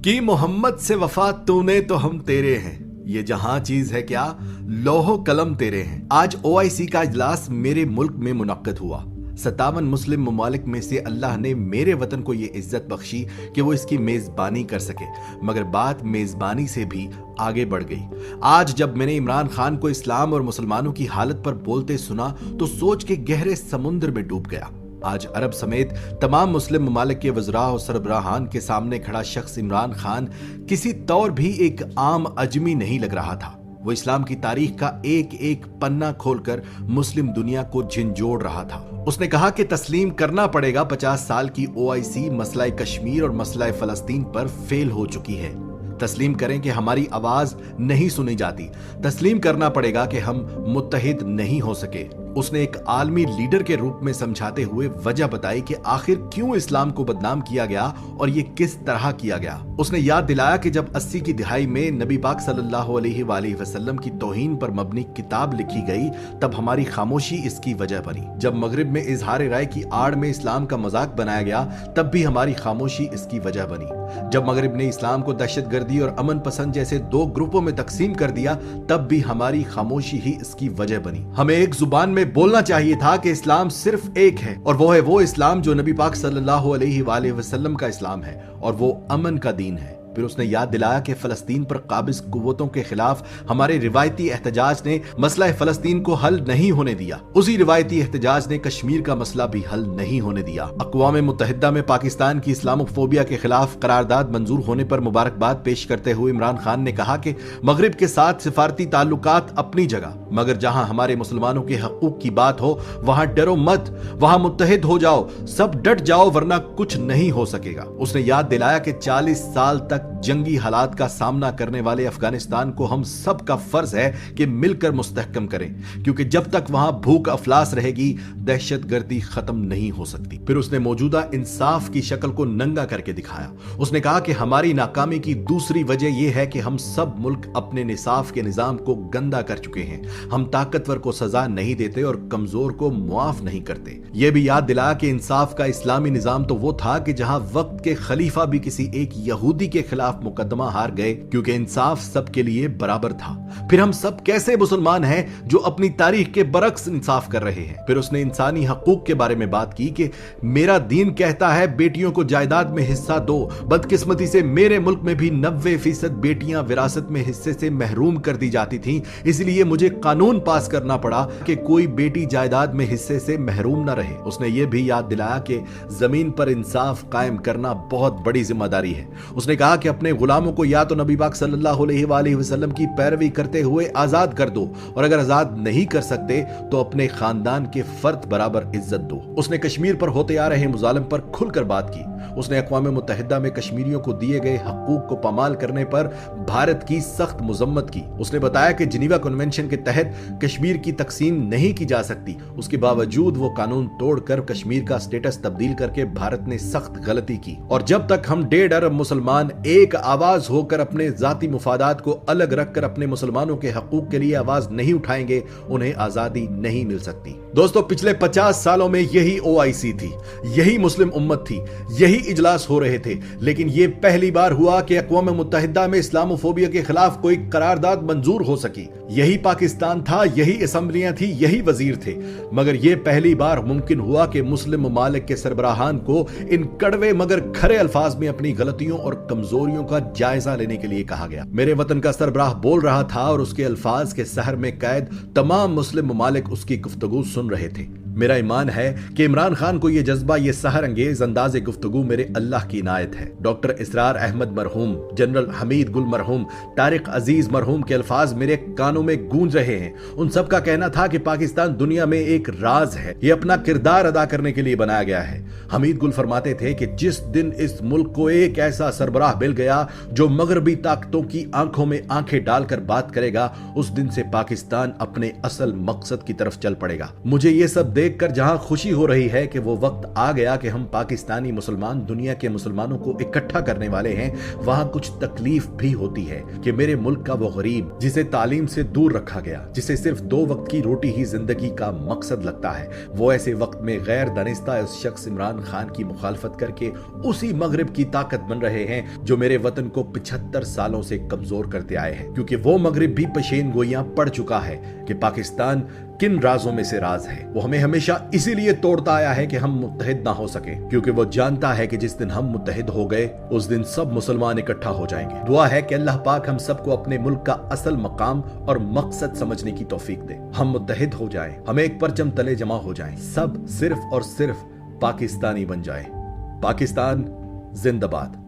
कि मोहम्मद से वफा तूने तो हम तेरे हैं, ये जहां चीज है क्या लोहो कलम तेरे हैं। आज ओआईसी का इजलास मेरे मुल्क में मुनक्किद हुआ। 57 मुस्लिम ममालिक में से अल्लाह ने मेरे वतन को ये इज्जत बख्शी कि वो इसकी मेजबानी कर सके, मगर बात मेजबानी से भी आगे बढ़ गई। आज जब मैंने इमरान खान को इस्लाम और मुसलमानों की हालत पर बोलते सुना तो सोच के गहरे समुद्र में डूब गया। आज अरब समेत तमाम मुस्लिम ममालिक के वज़रा और सरबराहान के सामने खड़ा शख्स इमरान खान किसी तौर भी एक आम अजमी नहीं लग रहा था। वो इस्लाम की तारीख का एक एक पन्ना खोलकर मुस्लिम दुनिया को झिंझोड़ रहा था। उसने कहा कि तस्लीम करना पड़ेगा 50 साल की ओआईसी मसला कश्मीर और मसला फलस्तीन पर फेल हो चुकी है। तस्लीम करें कि हमारी आवाज नहीं सुनी जाती। तस्लीम करना पड़ेगा कि हम मुत्तहिद नहीं हो सके। उसने एक आलमी लीडर के रूप में समझाते हुए वजह बताई कि आखिर क्यों इस्लाम को बदनाम किया गया और ये किस तरह किया गया। उसने याद दिलाया कि जब 80 की दिहाई में नबी पाक सल्लल्लाहु अलैहि वसल्लम की तौहीन पर मबनी किताब लिखी गई, तब हमारी खामोशी इसकी वजह बनी। जब मगरिब में इजहार राय की आड़ में इस्लाम का मजाक बनाया गया, तब भी हमारी खामोशी इसकी वजह बनी। जब मगरिब ने इस्लाम को दहशतगर्दी और अमन पसंद जैसे दो ग्रुपों में तकसीम कर दिया, तब भी हमारी खामोशी ही इसकी वजह बनी। हमें एक जुबान में बोलना चाहिए था कि इस्लाम सिर्फ एक है, और वो है वो इस्लाम जो नबी पाक सल्लल्लाहु अलैहि वसल्लम का इस्लाम है, और वो अमन का दीन है। फिर उसने याद दिलाया कि फलस्तीन पर काबिज कुव्वतों के खिलाफ हमारे रिवायती एहतजाज ने मसला फलस्तीन को हल नहीं होने दिया। उसी रिवायती एहतजाज ने कश्मीर का मसला भी हल नहीं होने दिया। अक़वाम मुत्तहिदा में पाकिस्तान की इस्लामोफोबिया के खिलाफ करारदाद मंजूर होने पर मुबारकबाद पेश करते हुए इमरान खान ने कहा कि मगरिब के साथ सिफारती ताल्लुकात अपनी जगह, मगर जहां हमारे मुसलमानों के हकूक की बात हो वहां डरो मत, वहां मुत्तहिद हो जाओ, सब डट जाओ, वरना कुछ नहीं हो सकेगा। उसने याद दिलाया कि 40 साल तक जंगी हालात का सामना करने वाले अफगानिस्तान को हम सब का फर्ज है कि मिलकर मुस्तहकम करें, क्योंकि जब तक वहां भूख अफलास रहेगी दहशतगर्दी खत्म नहीं हो सकती। फिर उसने मौजूदा इंसाफ की शक्ल को नंगा करके दिखाया। उसने कहा कि हमारी नाकामी की दूसरी वजह यह है कि हम सब मुल्क अपने निसाफ के निजाम को गंदा कर चुके हैं। हम ताकतवर को सजा नहीं देते और कमजोर को मुआफ नहीं करते। यह भी याद दिलाया कि इंसाफ का इस्लामी निजाम तो वो था कि जहां वक्त के खलीफा भी किसी एक यहूदी के खिलाफ मुकदमा हार गए, क्योंकि इंसाफ सबके लिए बराबर था। फिर हम सब कैसे मुसलमान हैं जो अपनी तारीख के बरक्स इंसाफ कर रहे हैं। फिर उसने इंसानी हकूक के बारे में बात की कि मेरा दीन कहता है बेटियों को जायदाद में हिस्सा दो। बदकिस्मती से मेरे मुल्क में भी 90% बेटियां विरासत में हिस्से से महरूम कर दी जाती थीं, इसलिए मुझे कानून पास करना पड़ा कि कोई बेटी जायदाद में हिस्से से महरूम न रहे। उसने यह भी याद दिलाया कि जमीन पर इंसाफ कायम करना बहुत बड़ी जिम्मेदारी है। उसने कहा कि अपने गुलामों को या तो नबी पाक सल्लल्लाहु अलैहि वसल्लम की पैरवी करते हुए आजाद कर दो, और अगर आजाद नहीं कर सकते तो अपने खानदान के फर्द बराबर इज्जत दो। उसने कश्मीर पर होते आ रहे मुजालिम पर खुलकर बात की। उसने अक़वाम मुत्तहिदा में कश्मीरियों को दिए गए हकूक को पामाल करने पर भारत की सख्त मुजम्मत की। उसने बताया कि जिनीवा कन्वेंशन के तहत कश्मीर की तकसीम नहीं की जा सकती, उसके बावजूद वो कानून तोड़कर कश्मीर का स्टेटस तब्दील करके भारत ने सख्त गलती की। और जब तक हम 1.5 अरब मुसलमान एक आवाज होकर अपने जाती मुफादात को अलग रखकर अपने मुसलमानों के हकूक के लिए आवाज नहीं उठाएंगे, उन्हें आजादी नहीं मिल सकती। दोस्तों, पिछले 50 सालों में यही ओआईसी थी, यही मुस्लिम उम्मत थी, यही इजलास हो रहे थे, लेकिन यह पहली बार हुआ कि अक़वाम मुत्तहिदा में इस्लामोफोबिया के खिलाफ कोई करारदाद मंजूर हो सकी। यही पाकिस्तान था, यही असेंबलियां थी, यही वजीर थे, मगर यह पहली बार मुमकिन हुआ कि मुस्लिम ममालिक के सरबराहान को इन कड़वे मगर खरे अल्फाज में अपनी गलतियों और कमजोरियों का जायजा लेने के लिए कहा गया। मेरे वतन का सरबराह बोल रहा था और उसके अल्फाज के सहर में कैद तमाम मुस्लिम ममालिक उसकी गुफ्तगू सुन रहे थे। मेरा ईमान है कि इमरान खान को यह जज्बा, यह सहर अंगेज अंदाज गुफ्तगू मेरे अल्लाह की इनायत है। डॉक्टर इसरार अहमद मरहूम, जनरल हमीद गुल मरहूम, तारिक अजीज मरहूम के अल्फाज मेरे कानों में गूंज रहे हैं। उन सब का कहना था कि पाकिस्तान दुनिया में एक राज है, यह अपना किरदार अदा करने के लिए बनाया गया है। हमीद गुल फरमाते थे कि जिस दिन इस मुल्क को एक ऐसा सरबराह मिल गया जो मगरबी ताकतों की आंखों में आंखें डालकर बात करेगा, उस दिन से पाकिस्तान अपने असल मकसद की तरफ चल पड़ेगा। मुझे यह सब देखकर जहां खुशी हो रही है कि वो वक्त आ गया कि हम पाकिस्तानी मुसलमान दुनिया के मुसलमानों को इकट्ठा करने वाले हैं, वहां कुछ तकलीफ भी होती है कि मेरे मुल्क का वो गरीब जिसे तालीम से दूर रखा गया, जिसे सिर्फ 2 वक्त की रोटी ही जिंदगी का मकसद लगता है, वो ऐसे वक्त में गैर दानिस्ता उस शख्स इमरान खान की मुखालफत करके उसी मगरिब की ताकत बन रहे हैं जो मेरे वतन को 75 सालों से कमजोर करते आए हैं। क्योंकि वो मगरिब भी पेशेन गोइयां पड़ चुका है कि पाकिस्तान किन राजों में से राज है। वो हमें हमेशा इसीलिए तोड़ता आया है कि हम मुत्तहिद ना हो सके, क्योंकि वो जानता है कि जिस दिन हम मुत्तहिद हो गए उस दिन सब मुसलमान इकट्ठा हो जाएंगे। दुआ है कि अल्लाह पाक हम सबको अपने मुल्क का असल मकाम और मकसद समझने की तौफीक दे। हम मुत्तहिद हो जाएं, हम एक परचम तले जमा हो जाएं, सब सिर्फ और सिर्फ पाकिस्तानी बन जाएं। पाकिस्तान जिंदाबाद।